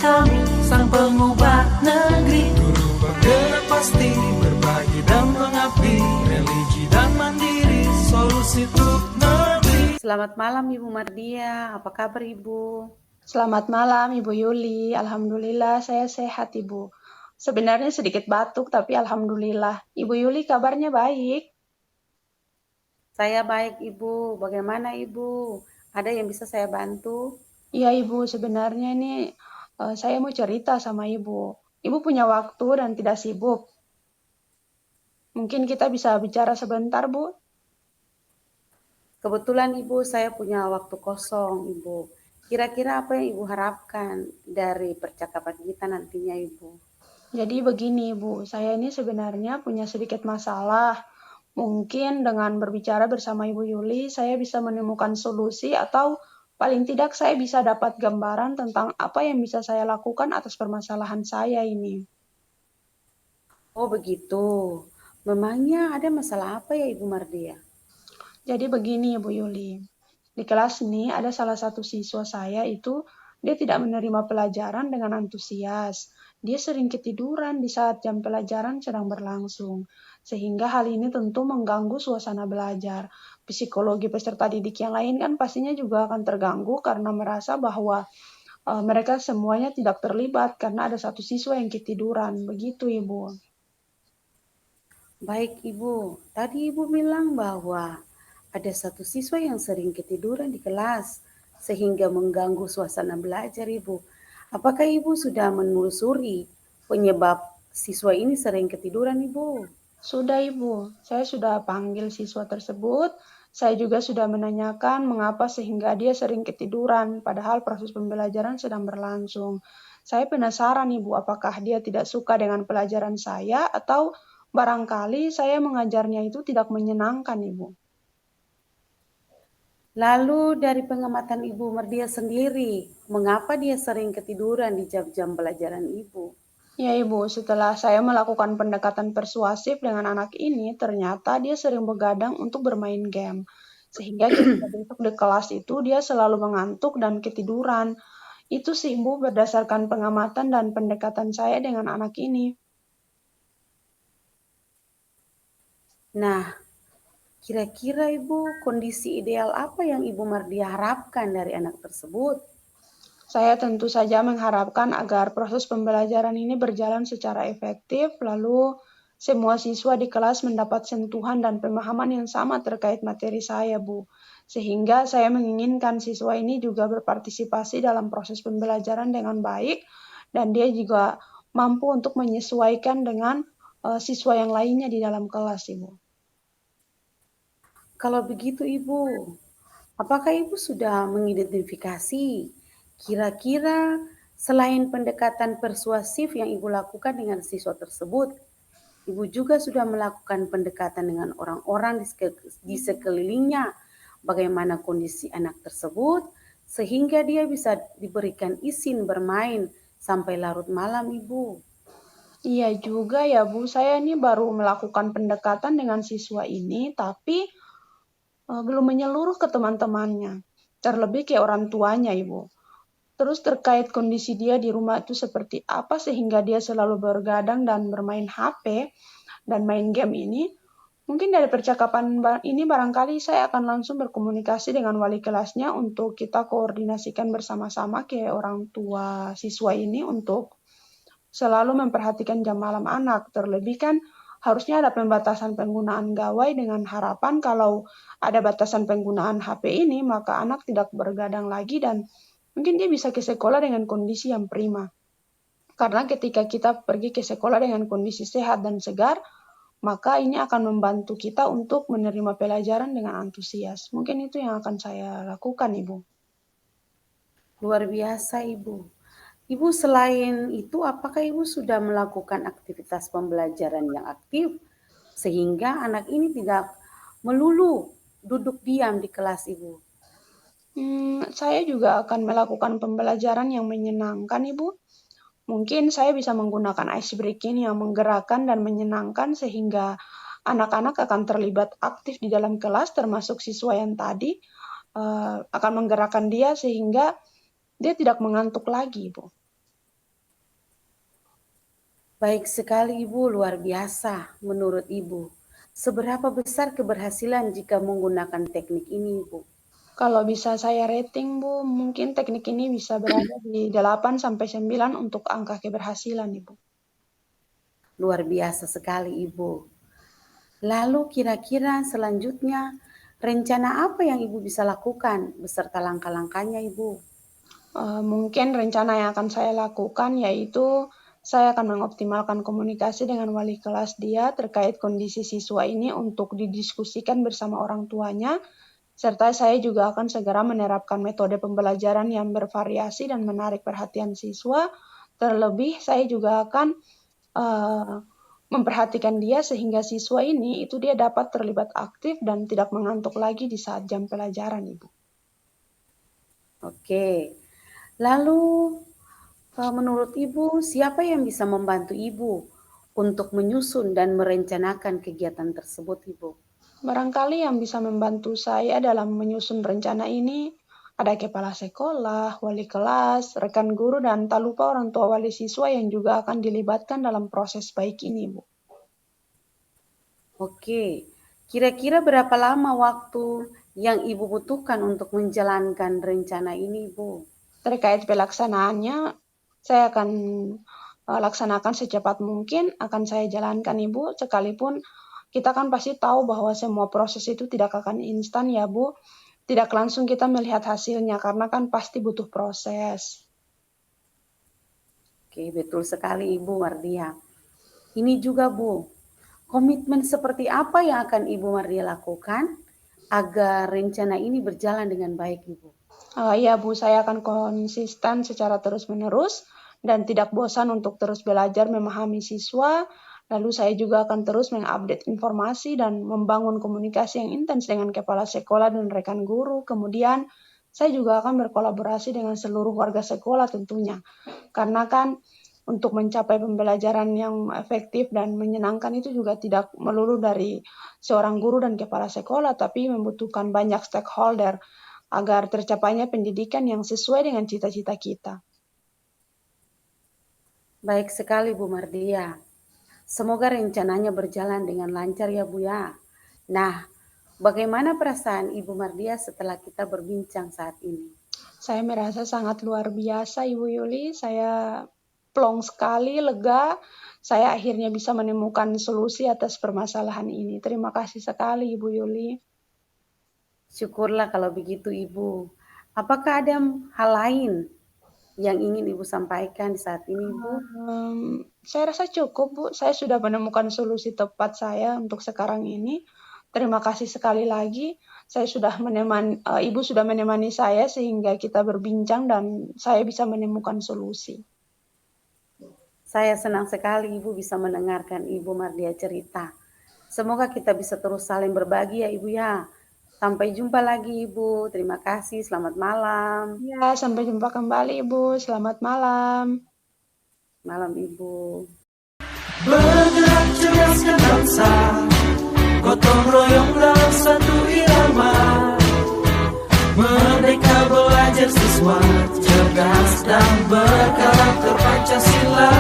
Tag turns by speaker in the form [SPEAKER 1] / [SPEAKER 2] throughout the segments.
[SPEAKER 1] kami, sang pengubah negeri. Guru bergerak pasti, berbagi dan mengabdi, religi dan mandiri, solusi untuk negeri.
[SPEAKER 2] Selamat malam Ibu Mardia, apa kabar Ibu?
[SPEAKER 3] Selamat malam Ibu Yuli, Alhamdulillah saya sehat Ibu. Sebenarnya sedikit batuk tapi Alhamdulillah. Ibu Yuli kabarnya baik?
[SPEAKER 2] Saya baik Ibu, bagaimana Ibu? Ada yang bisa saya bantu?
[SPEAKER 3] Iya Ibu, sebenarnya ini saya mau cerita sama Ibu. Ibu punya waktu dan tidak sibuk. Mungkin kita bisa bicara sebentar Bu?
[SPEAKER 2] Kebetulan Ibu saya punya waktu kosong Ibu. Kira-kira apa yang Ibu harapkan dari percakapan kita nantinya Ibu?
[SPEAKER 3] Jadi begini Ibu, saya ini sebenarnya punya sedikit masalah. Mungkin dengan berbicara bersama Ibu Yuli, saya bisa menemukan solusi atau paling tidak saya bisa dapat gambaran tentang apa yang bisa saya lakukan atas permasalahan saya ini.
[SPEAKER 2] Oh begitu, memangnya ada masalah apa ya Ibu Mardia?
[SPEAKER 3] Jadi begini Ibu Yuli, di kelas ini ada salah satu siswa saya itu dia tidak menerima pelajaran dengan antusias. Dia sering ketiduran di saat jam pelajaran sedang berlangsung. Sehingga hal ini tentu mengganggu suasana belajar. Psikologi peserta didik yang lain kan pastinya juga akan terganggu karena merasa bahwa mereka semuanya tidak terlibat karena ada satu siswa yang ketiduran. Begitu Ibu.
[SPEAKER 2] Baik Ibu, tadi Ibu bilang bahwa ada satu siswa yang sering ketiduran di kelas sehingga mengganggu suasana belajar Ibu. Apakah Ibu sudah menelusuri penyebab siswa ini sering ketiduran Ibu?
[SPEAKER 3] Sudah Ibu, saya sudah panggil siswa tersebut. Saya juga sudah menanyakan mengapa sehingga dia sering ketiduran, padahal proses pembelajaran sedang berlangsung. Saya penasaran Ibu, apakah dia tidak suka dengan pelajaran saya atau barangkali saya mengajarnya itu tidak menyenangkan Ibu.
[SPEAKER 2] Lalu dari pengamatan Ibu Mardia sendiri, mengapa dia sering ketiduran di jam-jam pelajaran Ibu?
[SPEAKER 3] Ya Ibu, setelah saya melakukan pendekatan persuasif dengan anak ini, ternyata dia sering begadang untuk bermain game. Sehingga ketika besok di kelas itu dia selalu mengantuk dan ketiduran. Itu sih Bu berdasarkan pengamatan dan pendekatan saya dengan anak ini.
[SPEAKER 2] Nah, kira-kira Ibu kondisi ideal apa yang Ibu Mardia harapkan dari anak tersebut?
[SPEAKER 3] Saya tentu saja mengharapkan agar proses pembelajaran ini berjalan secara efektif, lalu semua siswa di kelas mendapat sentuhan dan pemahaman yang sama terkait materi saya, Bu. Sehingga saya menginginkan siswa ini juga berpartisipasi dalam proses pembelajaran dengan baik, dan dia juga mampu untuk menyesuaikan dengan siswa yang lainnya di dalam kelas, Ibu.
[SPEAKER 2] Kalau begitu Ibu, apakah Ibu sudah mengidentifikasi kira-kira selain pendekatan persuasif yang Ibu lakukan dengan siswa tersebut, Ibu juga sudah melakukan pendekatan dengan orang-orang di sekelilingnya, bagaimana kondisi anak tersebut, sehingga dia bisa diberikan izin bermain sampai larut malam, Ibu.
[SPEAKER 3] Iya juga ya Bu, saya ini baru melakukan pendekatan dengan siswa ini, tapi belum menyeluruh ke teman-temannya, terlebih ke orang tuanya Ibu. Terus terkait kondisi dia di rumah itu seperti apa sehingga dia selalu bergadang dan bermain HP dan main game ini, mungkin dari percakapan ini barangkali saya akan langsung berkomunikasi dengan wali kelasnya untuk kita koordinasikan bersama-sama ke orang tua siswa ini untuk selalu memperhatikan jam malam anak. Terlebih kan harusnya ada pembatasan penggunaan gawai dengan harapan kalau ada batasan penggunaan HP ini, maka anak tidak bergadang lagi dan mungkin dia bisa ke sekolah dengan kondisi yang prima. Karena ketika kita pergi ke sekolah dengan kondisi sehat dan segar, maka ini akan membantu kita untuk menerima pelajaran dengan antusias. Mungkin itu yang akan saya lakukan, Ibu.
[SPEAKER 2] Luar biasa, Ibu. Ibu selain itu, apakah Ibu sudah melakukan aktivitas pembelajaran yang aktif sehingga anak ini tidak melulu duduk diam di kelas Ibu?
[SPEAKER 3] Saya juga akan melakukan pembelajaran yang menyenangkan, Ibu. Mungkin saya bisa menggunakan ice breaking yang menggerakkan dan menyenangkan sehingga anak-anak akan terlibat aktif di dalam kelas, termasuk siswa yang tadi akan menggerakkan dia sehingga dia tidak mengantuk lagi, Bu.
[SPEAKER 2] Baik sekali Ibu, luar biasa menurut Ibu. Seberapa besar keberhasilan jika menggunakan teknik ini Ibu?
[SPEAKER 3] Kalau bisa saya rating, Bu, mungkin teknik ini bisa berada di 8 sampai 9 untuk angka keberhasilan, Ibu.
[SPEAKER 2] Luar biasa sekali Ibu. Lalu kira-kira selanjutnya rencana apa yang Ibu bisa lakukan beserta langkah-langkahnya Ibu?
[SPEAKER 3] Mungkin rencana yang akan saya lakukan yaitu saya akan mengoptimalkan komunikasi dengan wali kelas dia terkait kondisi siswa ini untuk didiskusikan bersama orang tuanya, serta saya juga akan segera menerapkan metode pembelajaran yang bervariasi dan menarik perhatian siswa. Terlebih, saya juga akan uh, memperhatikan dia sehingga siswa ini itu dia dapat terlibat aktif dan tidak mengantuk lagi di saat jam pelajaran, Ibu.
[SPEAKER 2] Oke. Lalu menurut Ibu, siapa yang bisa membantu Ibu untuk menyusun dan merencanakan kegiatan tersebut, Ibu?
[SPEAKER 3] Barangkali yang bisa membantu saya dalam menyusun rencana ini ada kepala sekolah, wali kelas, rekan guru, dan tak lupa orang tua wali siswa yang juga akan dilibatkan dalam proses baik ini, Bu.
[SPEAKER 2] Oke, kira-kira berapa lama waktu yang Ibu butuhkan untuk menjalankan rencana ini, Bu?
[SPEAKER 3] Terkait pelaksanaannya, saya akan laksanakan secepat mungkin, akan saya jalankan, Ibu, sekalipun kita kan pasti tahu bahwa semua proses itu tidak akan instan ya, Bu. Tidak langsung kita melihat hasilnya, karena kan pasti butuh proses.
[SPEAKER 2] Oke, betul sekali Ibu Mardia. Ini juga Bu, komitmen seperti apa yang akan Ibu Mardia lakukan agar rencana ini berjalan dengan baik Ibu?
[SPEAKER 3] Ya Bu, saya akan konsisten secara terus-menerus dan tidak bosan untuk terus belajar memahami siswa. Lalu saya juga akan terus mengupdate informasi dan membangun komunikasi yang intens dengan kepala sekolah dan rekan guru. Kemudian saya juga akan berkolaborasi dengan seluruh warga sekolah tentunya. Karena kan untuk mencapai pembelajaran yang efektif dan menyenangkan itu juga tidak melulu dari seorang guru dan kepala sekolah, tapi membutuhkan banyak stakeholder agar tercapainya pendidikan yang sesuai dengan cita-cita kita.
[SPEAKER 2] Baik sekali Bu Mardia. Semoga rencananya berjalan dengan lancar ya Bu ya. Nah, bagaimana perasaan Ibu Mardia setelah kita berbincang saat ini?
[SPEAKER 3] Saya merasa sangat luar biasa Ibu Yuli, saya plong sekali, lega, saya akhirnya bisa menemukan solusi atas permasalahan ini. Terima kasih sekali Ibu Yuli.
[SPEAKER 2] Syukurlah kalau begitu Ibu. Apakah ada hal lain yang ingin Ibu sampaikan saat ini Ibu?
[SPEAKER 3] Saya rasa cukup Bu, saya sudah menemukan solusi tepat saya untuk sekarang ini. Terima kasih sekali lagi. Saya sudah Ibu sudah menemani saya sehingga kita berbincang dan saya bisa menemukan solusi.
[SPEAKER 2] Saya senang sekali Ibu bisa mendengarkan Ibu Mardia cerita. Semoga kita bisa terus saling berbagi ya Ibu ya. Sampai jumpa lagi Ibu. Terima kasih. Selamat malam.
[SPEAKER 3] Ya, sampai jumpa kembali Ibu. Selamat malam.
[SPEAKER 2] Malam Ibu.
[SPEAKER 1] Bergerak cerdaskan bangsa, gotong royong dalam satu irama. Merdeka belajar siswa, cerdas dan berkarakter Pancasila.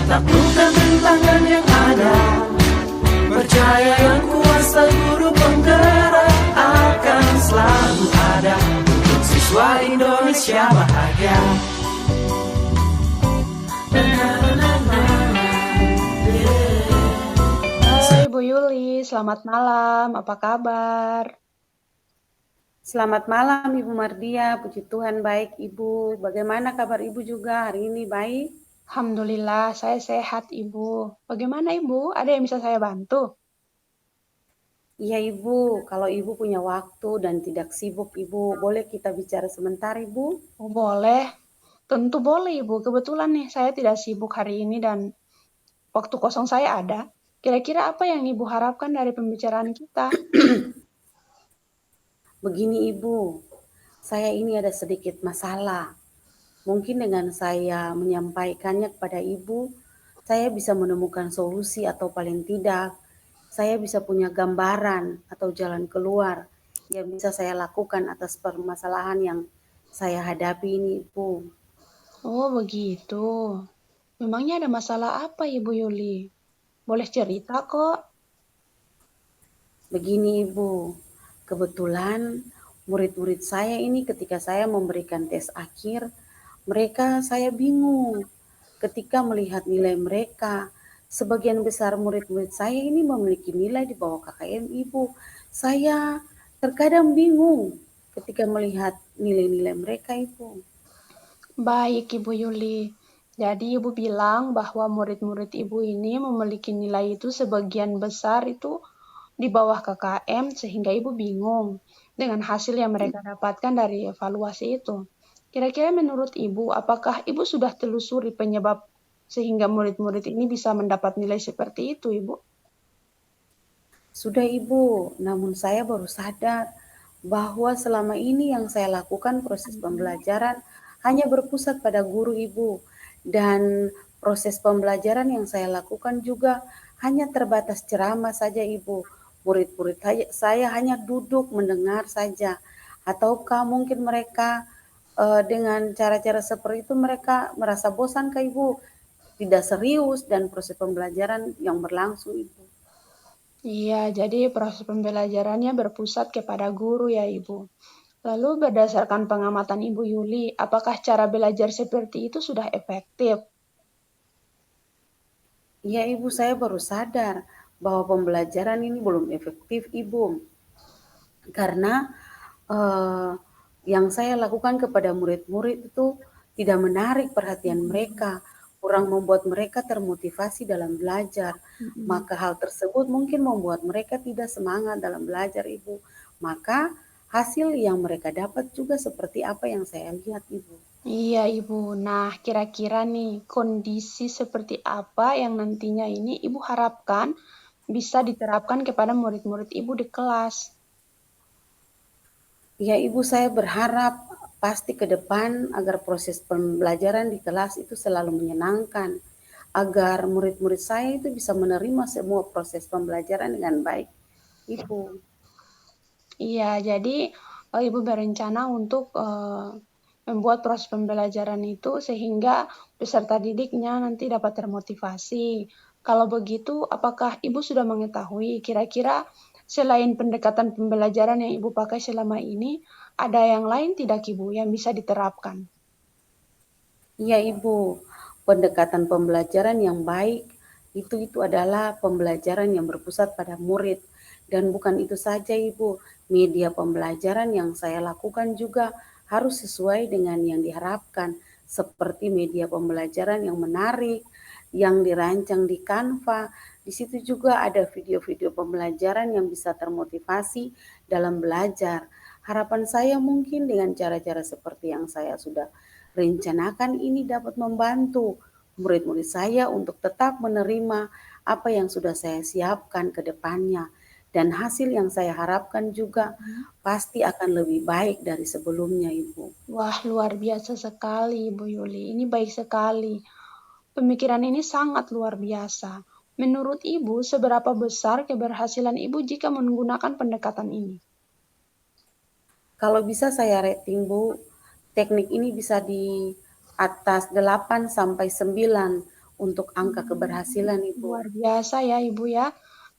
[SPEAKER 1] Taklukkan rintangan yang ada, percaya yang kuasa guru penggerak akan selalu ada untuk siswa Indonesia bahagia.
[SPEAKER 3] Hai Bu Yuli, selamat malam. Apa kabar?
[SPEAKER 2] Selamat malam Ibu Mardia. Puji Tuhan baik Ibu. Bagaimana kabar Ibu juga hari ini baik?
[SPEAKER 3] Alhamdulillah, saya sehat Ibu. Bagaimana Ibu? Ada yang bisa saya bantu?
[SPEAKER 2] Iya Ibu, kalau Ibu punya waktu dan tidak sibuk Ibu, boleh kita bicara sebentar Ibu?
[SPEAKER 3] Oh, boleh. Tentu boleh Ibu. Kebetulan nih saya tidak sibuk hari ini dan waktu kosong saya ada. Kira-kira apa yang Ibu harapkan dari pembicaraan kita?
[SPEAKER 2] Begini Ibu, saya ini ada sedikit masalah. Mungkin dengan saya menyampaikannya kepada Ibu, saya bisa menemukan solusi atau paling tidak saya bisa punya gambaran atau jalan keluar yang bisa saya lakukan atas permasalahan yang saya hadapi ini Ibu.
[SPEAKER 3] Oh, begitu. Memangnya ada masalah apa, Ibu Yuli? Boleh cerita kok.
[SPEAKER 2] Begini Ibu, kebetulan murid-murid saya ini ketika saya memberikan tes akhir, saya bingung ketika melihat nilai mereka. Sebagian besar murid-murid saya ini memiliki nilai di bawah KKM Ibu. Saya terkadang bingung ketika melihat nilai-nilai mereka Ibu.
[SPEAKER 3] Baik, Ibu Yuli. Jadi Ibu bilang bahwa murid-murid Ibu ini memiliki nilai itu sebagian besar itu di bawah KKM sehingga Ibu bingung dengan hasil yang mereka dapatkan dari evaluasi itu. Kira-kira menurut Ibu, apakah Ibu sudah telusuri penyebab sehingga murid-murid ini bisa mendapat nilai seperti itu, Ibu?
[SPEAKER 2] Sudah Ibu, namun saya baru sadar bahwa selama ini yang saya lakukan proses pembelajaran hanya berpusat pada guru Ibu. Dan proses pembelajaran yang saya lakukan juga hanya terbatas ceramah saja Ibu. Murid-murid saya hanya duduk mendengar saja. Ataukah mungkin mereka dengan cara-cara seperti itu mereka merasa bosan ke Ibu? Tidak serius dan proses pembelajaran yang berlangsung Ibu.
[SPEAKER 3] Iya, jadi proses pembelajarannya berpusat kepada guru ya, Ibu. Lalu berdasarkan pengamatan Ibu Yuli, apakah cara belajar seperti itu sudah efektif?
[SPEAKER 2] Iya Ibu, saya baru sadar bahwa pembelajaran ini belum efektif Ibu. Karena eh, yang saya lakukan kepada murid-murid itu tidak menarik perhatian mereka, kurang membuat mereka termotivasi dalam belajar. Maka hal tersebut mungkin membuat mereka tidak semangat dalam belajar Ibu. Maka hasil yang mereka dapat juga seperti apa yang saya lihat Ibu.
[SPEAKER 3] Iya, Ibu. Nah, kira-kira nih, kondisi seperti apa yang nantinya ini Ibu harapkan bisa diterapkan kepada murid-murid Ibu di kelas?
[SPEAKER 2] Ya Ibu, saya berharap pasti ke depan agar proses pembelajaran di kelas itu selalu menyenangkan, agar murid-murid saya itu bisa menerima semua proses pembelajaran dengan baik. Ibu,
[SPEAKER 3] Iya, jadi Ibu berencana untuk membuat proses pembelajaran itu sehingga peserta didiknya nanti dapat termotivasi. Kalau begitu, apakah Ibu sudah mengetahui kira-kira selain pendekatan pembelajaran yang Ibu pakai selama ini, ada yang lain tidak Ibu yang bisa diterapkan?
[SPEAKER 2] iya Ibu, pendekatan pembelajaran yang baik itu adalah pembelajaran yang berpusat pada murid. Dan bukan itu saja Ibu, media pembelajaran yang saya lakukan juga harus sesuai dengan yang diharapkan, seperti media pembelajaran yang menarik, yang dirancang di Canva. Di situ juga ada video-video pembelajaran yang bisa termotivasi dalam belajar. Harapan saya mungkin dengan cara-cara seperti yang saya sudah rencanakan ini dapat membantu murid-murid saya untuk tetap menerima apa yang sudah saya siapkan ke depannya. Dan hasil yang saya harapkan juga pasti akan lebih baik dari sebelumnya, Ibu.
[SPEAKER 3] Wah, luar biasa sekali, Ibu Yuli. Ini baik sekali. Pemikiran ini sangat luar biasa. Menurut Ibu, seberapa besar keberhasilan Ibu jika menggunakan pendekatan ini?
[SPEAKER 2] Kalau bisa saya rating, Bu, teknik ini bisa di atas 8 sampai 9 untuk angka keberhasilan, Ibu.
[SPEAKER 3] Luar biasa ya, Ibu ya.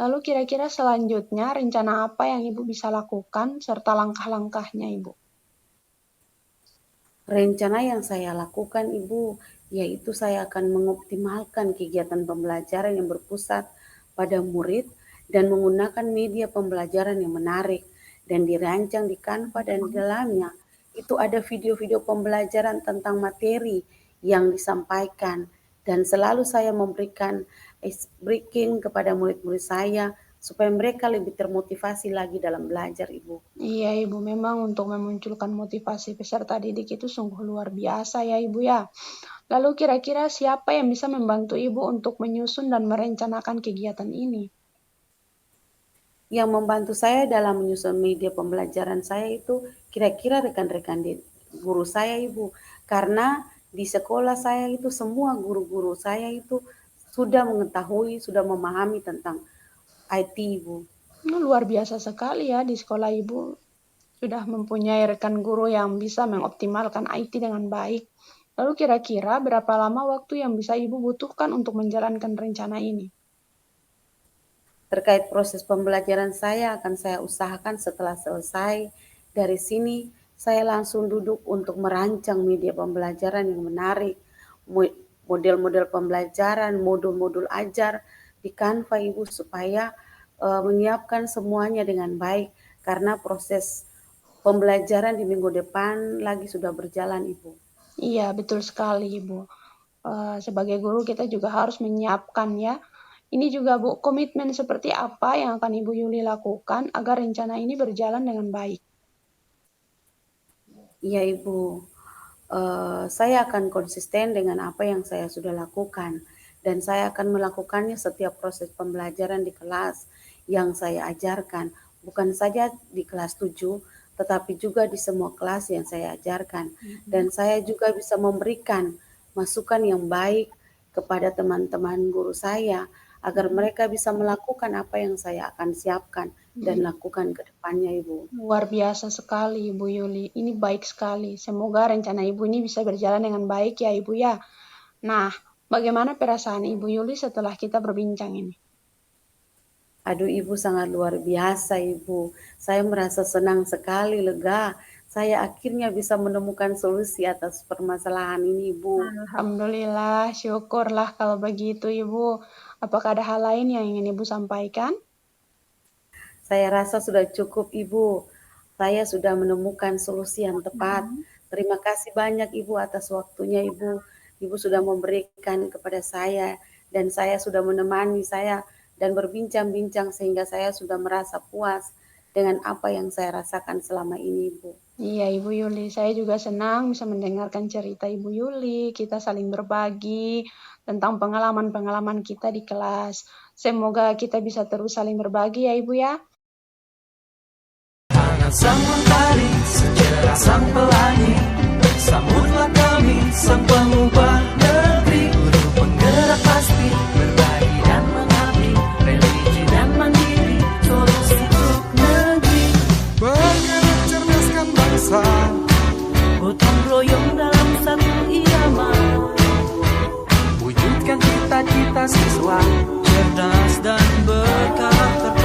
[SPEAKER 3] Lalu kira-kira selanjutnya rencana apa yang Ibu bisa lakukan serta langkah-langkahnya, Ibu?
[SPEAKER 2] Rencana yang saya lakukan Ibu, yaitu saya akan mengoptimalkan kegiatan pembelajaran yang berpusat pada murid dan menggunakan media pembelajaran yang menarik dan dirancang di Canva dan di dalamnya itu ada video-video pembelajaran tentang materi yang disampaikan dan selalu saya memberikan ice breaking kepada murid-murid saya supaya mereka lebih termotivasi lagi dalam belajar Ibu.
[SPEAKER 3] Iya, Ibu, memang untuk memunculkan motivasi peserta didik itu sungguh luar biasa ya, Ibu ya. Lalu kira-kira siapa yang bisa membantu Ibu untuk menyusun dan merencanakan kegiatan ini?
[SPEAKER 2] Yang membantu saya dalam menyusun media pembelajaran saya itu kira-kira rekan-rekan guru saya Ibu. Karena di sekolah saya itu semua guru-guru saya itu sudah mengetahui, sudah memahami tentang IT Ibu.
[SPEAKER 3] Luar biasa sekali ya di sekolah Ibu sudah mempunyai rekan guru yang bisa mengoptimalkan IT dengan baik. Lalu kira-kira berapa lama waktu yang bisa Ibu butuhkan untuk menjalankan rencana ini?
[SPEAKER 2] Terkait proses pembelajaran saya akan saya usahakan setelah selesai dari sini, saya langsung duduk untuk merancang media pembelajaran yang menarik, model-model pembelajaran, modul-modul ajar di Canva Ibu supaya menyiapkan semuanya dengan baik karena proses pembelajaran di minggu depan lagi sudah berjalan Ibu.
[SPEAKER 3] Iya, betul sekali Ibu. Sebagai guru kita juga harus menyiapkan ya. Ini juga Bu, komitmen seperti apa yang akan Ibu Yuli lakukan agar rencana ini berjalan dengan baik?
[SPEAKER 2] Iya Ibu, saya akan konsisten dengan apa yang saya sudah lakukan dan saya akan melakukannya setiap proses pembelajaran di kelas yang saya ajarkan, bukan saja di kelas 7, tetapi juga di semua kelas yang saya ajarkan. Dan saya juga bisa memberikan masukan yang baik kepada teman-teman guru saya agar mereka bisa melakukan apa yang saya akan siapkan dan lakukan ke depannya Ibu.
[SPEAKER 3] Luar biasa sekali Ibu Yuli, ini baik sekali. Semoga rencana Ibu ini bisa berjalan dengan baik ya Ibu ya. Nah, bagaimana perasaan Ibu Yuli setelah kita berbincang ini?
[SPEAKER 2] Aduh Ibu sangat luar biasa Ibu. Saya merasa senang sekali, lega. Saya akhirnya bisa menemukan solusi atas permasalahan ini Ibu.
[SPEAKER 3] Alhamdulillah, syukurlah kalau begitu Ibu. Apakah ada hal lain yang ingin Ibu sampaikan?
[SPEAKER 2] Saya rasa sudah cukup Ibu. Saya sudah menemukan solusi yang tepat. Terima kasih banyak Ibu atas waktunya Ibu. Ibu sudah memberikan kepada saya dan saya sudah menemani saya dan berbincang-bincang sehingga saya sudah merasa puas dengan apa yang saya rasakan selama ini Ibu.
[SPEAKER 3] Iya Ibu Yuli, saya juga senang bisa mendengarkan cerita Ibu Yuli. Kita saling berbagi tentang pengalaman-pengalaman kita di kelas. Semoga kita bisa terus saling berbagi ya Ibu ya.
[SPEAKER 1] Hangat sang mentari, sejarah sang pelangi, sambutlah kami sang pengubah negeri. Guru penggerak pasti, berbagi dan mengabdi, religi dan mandiri, solusi untuk negeri.
[SPEAKER 4] Bergerak cerdaskan bangsa,
[SPEAKER 1] Gotong royong dalam satu irama, wujudkan cita-cita siswa cerdas dan berkarakter.